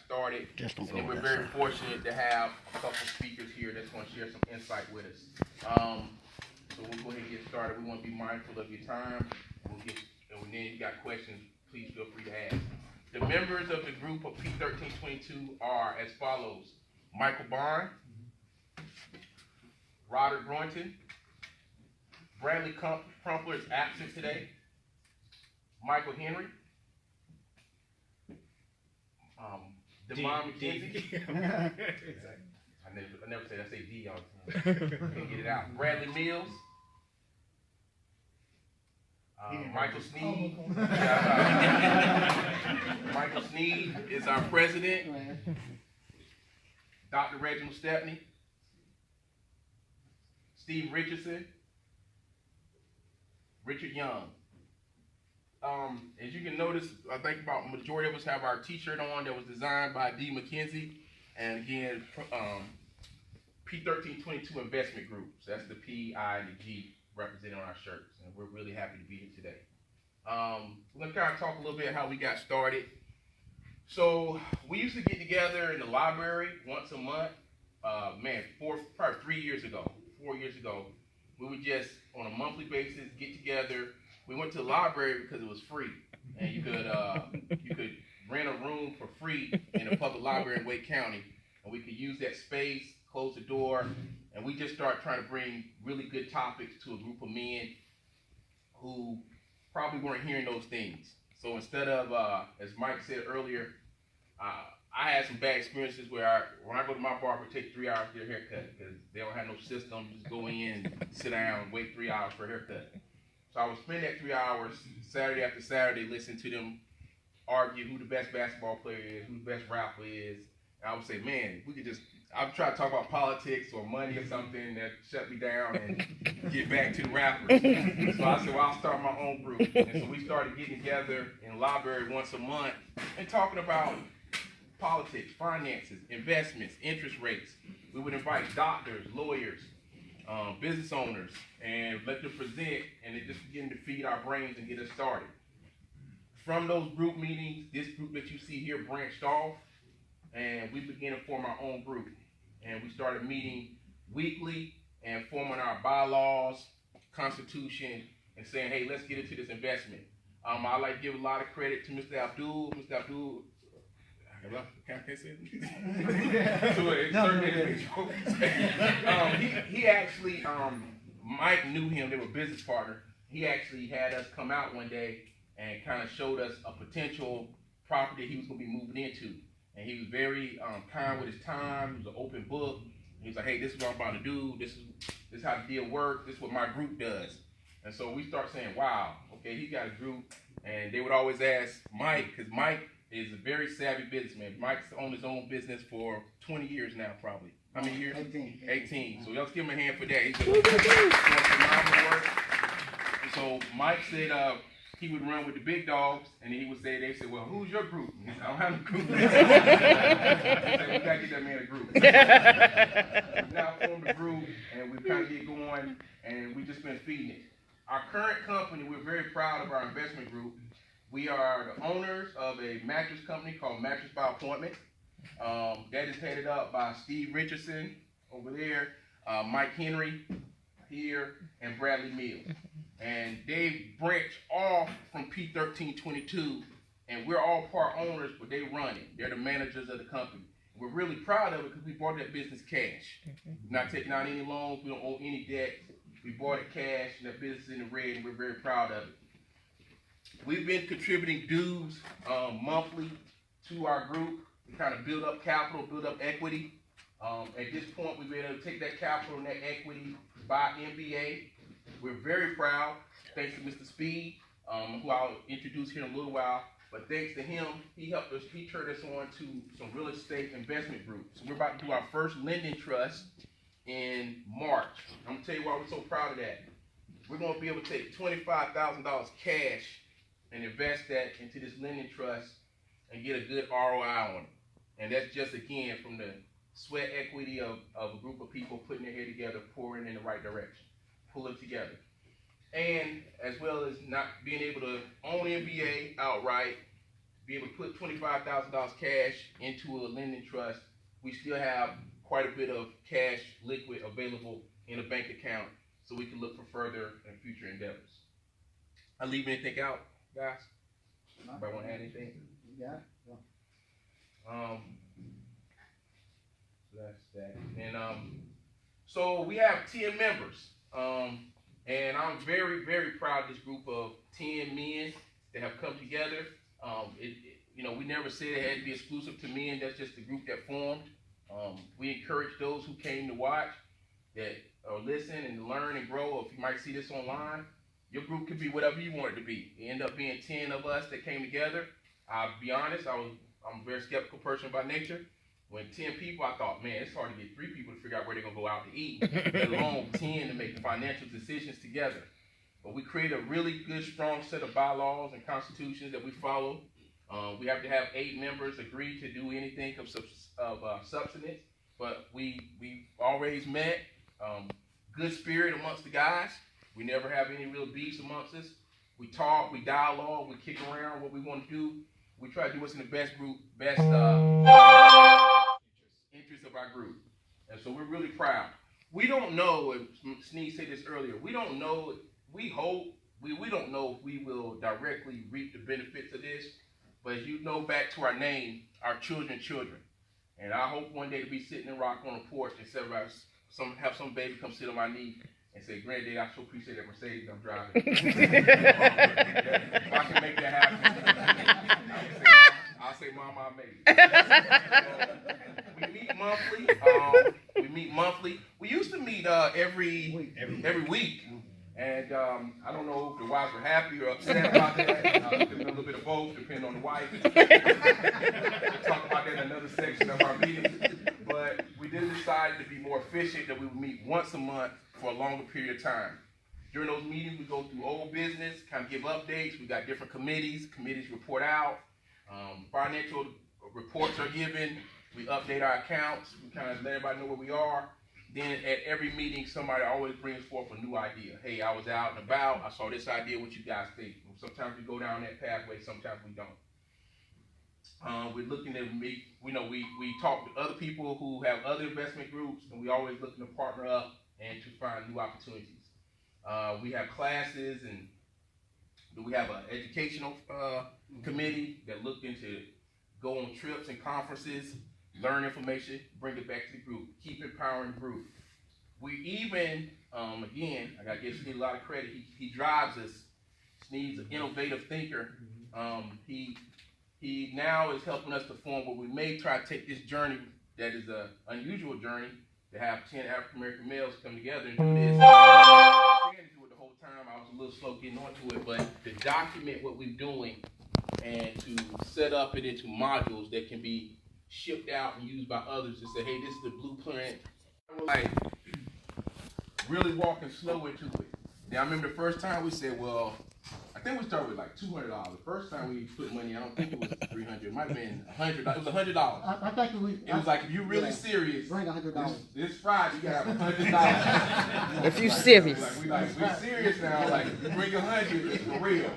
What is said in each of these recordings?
started. And then we're very fortunate to have a couple speakers here that's going to share some insight with us. So we'll go ahead and get started. We want to be mindful of your time. And then if you got questions, please feel free to ask. The members of the group of P1322 are as follows: Michael Bond, Roderick Brointon, Bradley Crumpler is absent today, Michael Henry, Demond McKenzie. I never say that. I say D all the time. Can't get it out. Bradley Mills. Michael Sneed. Michael Sneed is our president. Dr. Reginald Stepney. Steve Richardson. Richard Young. As you can notice, I think about a majority of us have our t-shirt on that was designed by D. McKenzie. And again, P1322 Investment Group. So that's the P, I, and the G represented on our shirts. And we're really happy to be here today. We're going to kind of talk a little bit how we got started. So we used to get together in the library once a month. Probably 4 years ago, we would just, on a monthly basis, get together. We went to the library because it was free. And you could rent a room for free in a public library in Wake County. And we could use that space, close the door, and we just started trying to bring really good topics to a group of men who probably weren't hearing those things. So instead of, as Mike said earlier, I had some bad experiences where when I go to my barber, it takes 3 hours to get a haircut because they don't have no system. Just go in, sit down, wait 3 hours for a haircut. So I would spend that 3 hours Saturday after Saturday listening to them argue who the best basketball player is, who the best rapper is. And I would say, man, we could just, I'd try to talk about politics or money or something that shut me down and get back to the rappers. So I said, well, I'll start my own group. And so we started getting together in the library once a month and talking about politics, finances, investments, interest rates. We would invite doctors, lawyers, business owners, and let them present, and it just began to feed our brains and get us started. From those group meetings, this group that you see here branched off, and we began to form our own group. And we started meeting weekly and forming our bylaws, constitution, and saying, hey, let's get into this investment. I like to give a lot of credit to Mr. Abdul. Mr. Abdul, I can't say it. To a certain individual. He actually, Mike knew him, they were business partners. He actually had us come out one day and kind of showed us a potential property he was going to be moving into. And he was very kind with his time. He was an open book. He was like, hey, this is what I'm about to do. This is how the deal works. This is what my group does. And so we start saying, wow, okay, he got a group. And they would always ask Mike, because Mike is a very savvy businessman. Mike's owned his own business for 20 years now, probably. How many years? 18. So let's give him a hand for that. He's doing phenomenal work. And so Mike said, he would run with the big dogs, and he would say, they said, well, who's your group? He said, I don't have a group. He said, we got to get that man a group. We now formed a group, and we kind of get going, and we've just been feeding it. Our current company, we're very proud of our investment group. We are the owners of a mattress company called Mattress by Appointment. That is headed up by Steve Richardson over there, Mike Henry here, and Bradley Mills. And they branch off from P1322, and we're all part owners, but they run it. They're the managers of the company. We're really proud of it because we bought that business cash. We're not taking out any loans. We don't owe any debt. We bought it cash, and that business is in the red, and we're very proud of it. We've been contributing dues monthly to our group to kind of build up capital, build up equity. At this point, we've been able to take that capital and that equity, buy MBA. We're very proud, thanks to Mr. Speed, who I'll introduce here in a little while. But thanks to him, he helped us, he turned us on to some real estate investment groups. So we're about to do our first lending trust in March. I'm gonna tell you why we're so proud of that. We're gonna be able to take $25,000 cash and invest that into this lending trust and get a good ROI on it. And that's just, again, from the sweat equity of a group of people putting their head together, pouring in the right direction, pulling together. And as well as not being able to own MBA outright, be able to put $25,000 cash into a lending trust, we still have quite a bit of cash liquid available in a bank account so we can look for further and future endeavors. I leave anything out, guys? Anybody want to add anything? Yeah. So that's that. And so we have 10 members. And I'm very, very proud of this group of 10 men that have come together. We never said it had to be exclusive to men. That's just the group that formed. We encourage those who came to watch that or listen and learn and grow. Or if you might see this online, your group could be whatever you want it to be. It ended up being 10 of us that came together. I'll be honest, I'm a very skeptical person by nature. When 10 people, I thought, man, it's hard to get 3 people to figure out where they're going to go out to eat, let alone 10 to make financial decisions together. But we create a really good, strong set of bylaws and constitutions that we follow. We have to have 8 members agree to do anything of substance, but we've always met. Good spirit amongst the guys. We never have any real beefs amongst us. We talk, we dialogue, we kick around what we want to do. We try to do what's in the best interest of our group. And so we're really proud. We don't know, and Sneed said this earlier, we don't know, we hope, we don't know if we will directly reap the benefits of this, but as you know, back to our name, our children. And I hope one day to be sitting and rock on a porch and have some baby come sit on my knee and say, Granddad, I so appreciate that Mercedes I'm driving. If I can make that happen, I'll say, Mom, I made it. We meet monthly. We used to meet every week. And I don't know if the wives were happy or upset about that. It could have been a little bit of both, depending on the wife. We'll talk about that in another section of our meeting. But we then decided to be more efficient, that we would meet once a month for a longer period of time. During those meetings, we go through old business, kind of give updates. We got different committees. Committees report out. Financial reports are given. We update our accounts. We kind of let everybody know where we are. Then at every meeting, somebody always brings forth a new idea. Hey, I was out and about. I saw this idea. What you guys think? Sometimes we go down that pathway. Sometimes we don't. We're looking to meet. We talk to other people who have other investment groups, and we always looking to partner up and to find new opportunities. We have classes, and we have an educational committee that look into go on trips and conferences, learn information, bring it back to the group, keep empowering the group. We even, again, I gotta give Sneed a lot of credit. He drives us. Sneed's an innovative thinker. He now is helping us to form what we may try to take this journey that is an unusual journey to have 10 African American males come together and do this. I was trying to do it the whole time. I was a little slow getting onto it, but to document what we're doing and to set up it into modules that can be shipped out and used by others to say, hey, this is the blueprint. Like, really walking slow into it. Now, I remember the first time we said, well, I think we started with like $200. The first time we put money, I don't think it was $300. It might have been $100. It was $100. I think it was like, if you're really serious, bring $100. This Friday, you gotta have $100. If you're serious. We're serious now. Like, you bring 100, it's for real.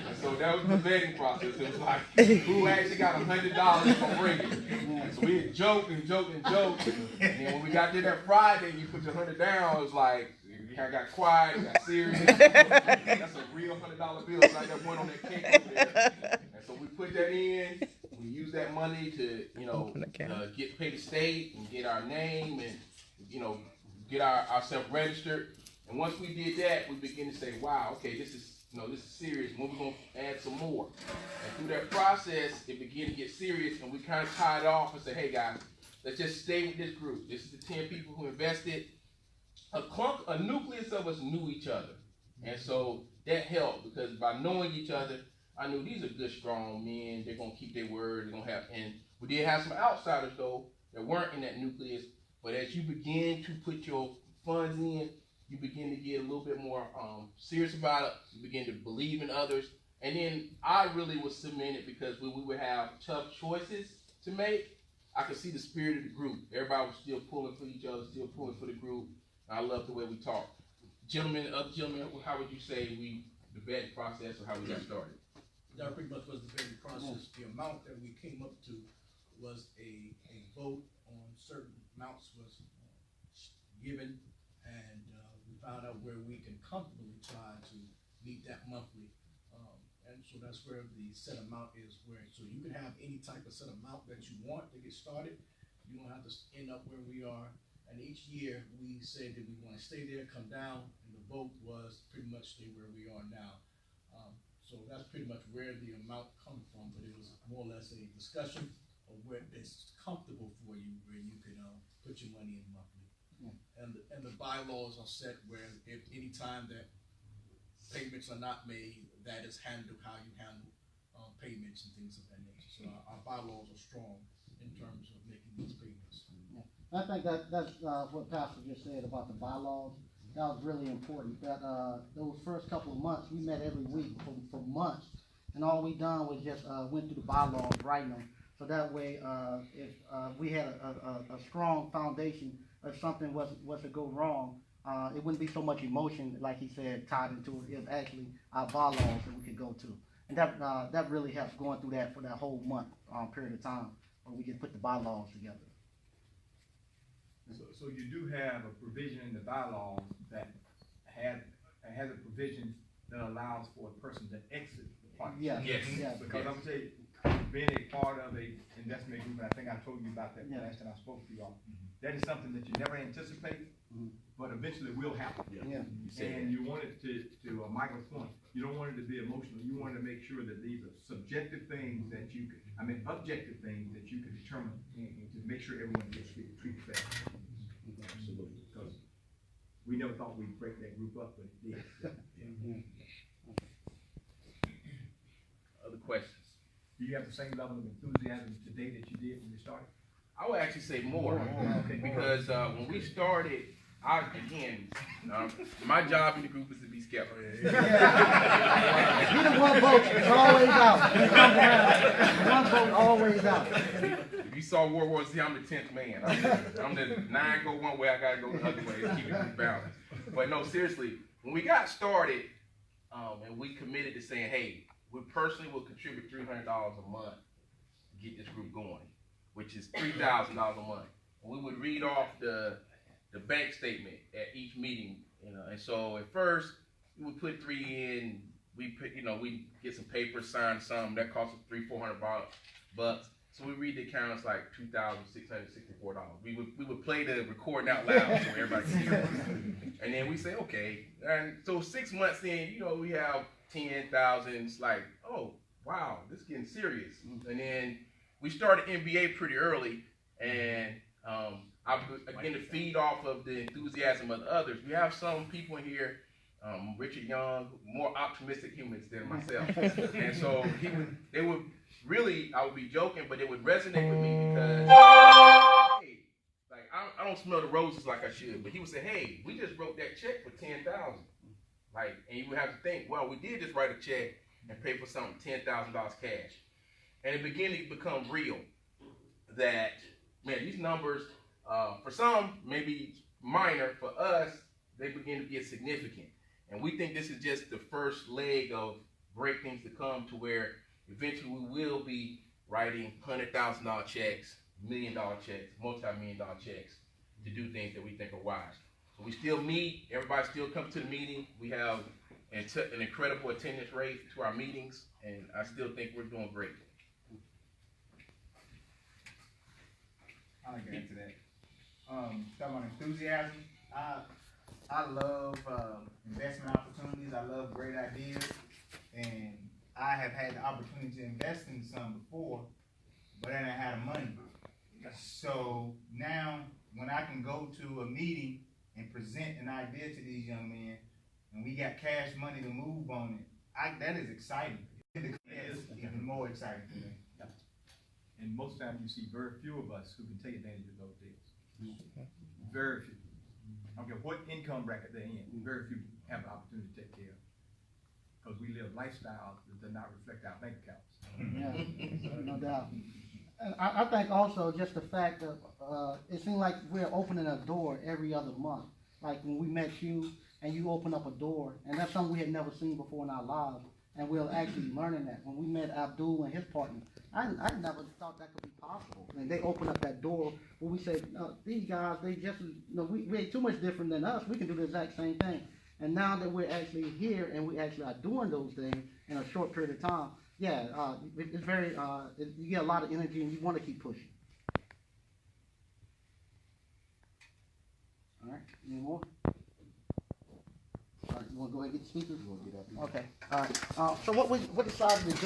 And so that was the vetting process. It was like, who actually got $100 for bringing? And so we had joked. And then when we got there that Friday, you put your $100 down, it was like, I got quiet, got serious. That's a real $100 bill. So I got one on that cake over there. And so we put that in. We use that money to, pay the state and get our name and, get ourselves registered. And once we did that, we begin to say, wow, okay, this is serious. When we're going to add some more. And through that process, it began to get serious, and we kind of tied it off and said, hey guys, let's just stay with this group. This is the 10 people who invested. A nucleus of us knew each other. And so that helped, because by knowing each other, I knew these are good, strong men. They're going to keep their word. They're going to have, and we did have some outsiders, though, that weren't in that nucleus. But as you begin to put your funds in, you begin to get a little bit more serious about it. You begin to believe in others. And then I really was cemented, because when we would have tough choices to make, I could see the spirit of the group. Everybody was still pulling for each other, still pulling for the group. I love the way we talk. Other gentlemen, how would you say the vetting process or how we got started? That pretty much was the bidding process. The amount that we came up to was a vote on certain amounts was given, and we found out where we can comfortably try to meet that monthly. And so that's where the set amount is, where, so you can have any type of set amount that you want to get started. You don't have to end up where we are. And each year we said that we want to stay there, come down, and the vote was pretty much stay where we are now. So that's pretty much where the amount comes from, but it was more or less a discussion of where it's comfortable for you, where you can put your money in monthly. And the bylaws are set where if any time that payments are not made, that is handled how you handle payments and things of that nature. So our bylaws are strong in terms of making these payments. I think that's what Pastor just said about the bylaws. That was really important. That those first couple of months, we met every week for months, and all we done was just went through the bylaws, writing them. So that way, if we had a strong foundation, if something was to go wrong, it wouldn't be so much emotion, like he said, tied into it. It's actually our bylaws that we could go to, and that really helps going through that for that whole month period of time, where we can put the bylaws together. So you do have a provision in the bylaws that has a provision that allows for a person to exit the partnership. Yes. Because I'm saying, being a part of a investment group, and I think I told you about that last time I spoke to you all, that is something that you never anticipate, but eventually will happen. And you want it to Michael's point, you don't want it to be emotional. You want to make sure that these are subjective things that you can, objective things that you can determine and to make sure everyone gets treated fair. Absolutely. Because we never thought we'd break that group up, but it did. Other questions? Do you have the same level of enthusiasm today that you did when you started? I would actually say more, because when we started, my job in the group is to be skeptical. He the one vote is always out. One vote always out. If you saw World War Z, I'm the 10th man. I'm the 9 go one way, I gotta go the other way to keep it balanced. But no, seriously, when we got started, and we committed to saying, hey, we personally will contribute $300 a month to get this group going, which is $3,000 a month. And we would read off the bank statement at each meeting, and so at first we would put 3 in, we get some paper, sign some, that cost us $300-400 bucks. So we read the accounts like $2,664. We would play the recording out loud so everybody can hear it. And then we say, okay. And so 6 months in, we have 10,000. It's like, oh wow, this is getting serious. And then we started NBA pretty early, and again, to feed off of the enthusiasm of the others, we have some people in here, Richard Young, more optimistic humans than myself. And so they would really, I would be joking, but it would resonate with me because, hey, like I don't smell the roses like I should, but he would say, hey, we just wrote that check for $10,000. Like, and you would have to think, well, we did just write a check and pay for something $10,000 cash. And it began to become real that, man, these numbers, for some, maybe minor. For us, they begin to get significant. And we think this is just the first leg of great things to come, to where eventually we will be writing $100,000 checks, $1 million checks, multi-million-dollar checks to do things that we think are wise. So we still meet. Everybody still comes to the meeting. We have an incredible attendance rate to our meetings, and I still think we're doing great. I like to answer that. Talking about enthusiasm, I love investment opportunities. I love great ideas, and I have had the opportunity to invest in some before, but I didn't have the money. So now, when I can go to a meeting and present an idea to these young men, and we got cash money to move on it, that is exciting. It's even more exciting for me. And most times you see very few of us who can take advantage of those deals. Very few. I don't care what income bracket they're in, very few have the opportunity to take care of. Because we live lifestyles that do not reflect our bank accounts. Yeah, no doubt. And I think also just the fact that it seems like we're opening a door every other month. Like when we met you and you open up a door, and that's something we had never seen before in our lives. and we're actually learning that. When we met Abdul and his partner, I never thought that could be possible. And they opened up that door where we said, these guys, they just, we ain't too much different than us. We can do the exact same thing. And now that we're actually here and we actually are doing those things in a short period of time, it's very, you get a lot of energy and you want to keep pushing. All right, any more? All right, you want to go ahead and get the speakers? Okay, all right. So what decided to do?